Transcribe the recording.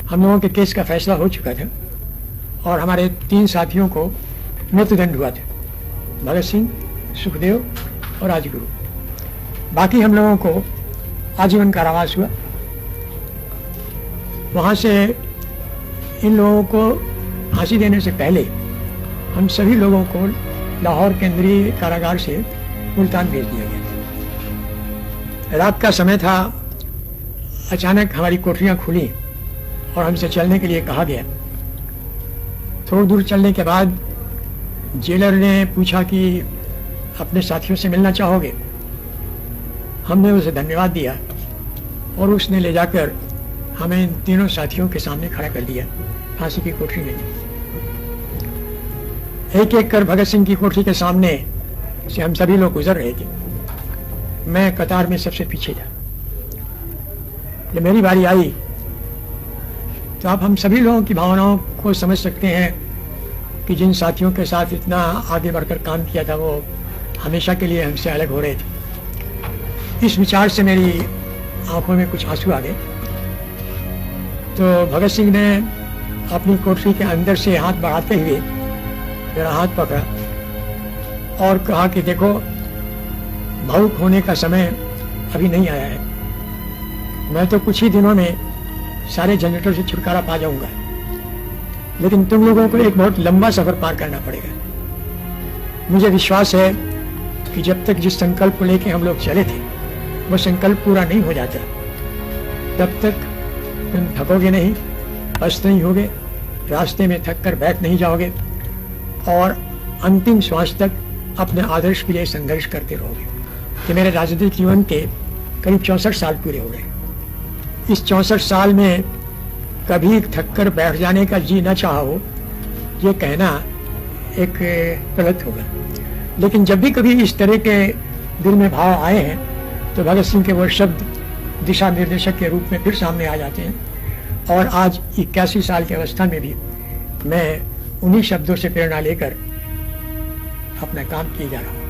हम लोगों के केस का फैसला हो चुका था और हमारे 3 साथियों को मृत्युदंड हुआ था, भगत सिंह, सुखदेव और राजगुरु। बाकी हम लोगों को आजीवन कारावास हुआ। वहाँ से इन लोगों को फांसी देने से पहले हम सभी लोगों को लाहौर केंद्रीय कारागार से मुल्तान भेज दिया गया। रात का समय था। अचानक हमारी कोठरियाँ खुली और हमसे चलने के लिए कहा गया। थोड़ी दूर चलने के बाद जेलर ने पूछा कि अपने साथियों से मिलना चाहोगे? हमने उसे धन्यवाद दिया और उसने ले जाकर हमें इन तीनों साथियों के सामने खड़ा कर दिया फांसी की कोठरी में। एक एक कर भगत सिंह की कोठरी के सामने से हम सभी लोग गुजर रहे थे। मैं कतार में सबसे पीछे था। जब मेरी बारी आई तो आप हम सभी लोगों की भावनाओं को समझ सकते हैं कि जिन साथियों के साथ इतना आगे बढ़कर काम किया था वो हमेशा के लिए हमसे अलग हो रहे थे। इस विचार से मेरी आंखों में कुछ आंसू आ गए। तो भगत सिंह ने अपनी कोठरी के अंदर से हाथ बढ़ाते हुए मेरा हाथ पकड़ा और कहा कि देखो, भावुक होने का समय अभी नहीं आया है। मैं तो कुछ ही दिनों में सारे झंझटों से छुटकारा पा जाऊंगा, लेकिन तुम लोगों को एक बहुत लंबा सफर पार करना पड़ेगा। मुझे विश्वास है कि जब तक जिस संकल्प को लेकर हम लोग चले थे वो संकल्प पूरा नहीं हो जाता, तब तक तुम थकोगे नहीं, पस्त नहीं होगे, रास्ते में थक कर बैठ नहीं जाओगे और अंतिम श्वास तक अपने आदर्श के लिए संघर्ष करते रहोगे। कि मेरे राजनीतिक जीवन के करीब 64 साल पूरे हो गए। इस 64 साल में कभी थक कर बैठ जाने का जी न चाहा हो, ये कहना एक गलत होगा। लेकिन जब भी कभी इस तरह के दिल में भाव आए हैं तो भगत सिंह के वो शब्द दिशा निर्देशक के रूप में फिर सामने आ जाते हैं। और आज 81 साल की अवस्था में भी मैं उन्हीं शब्दों से प्रेरणा लेकर अपना काम किए जा रहा हूँ।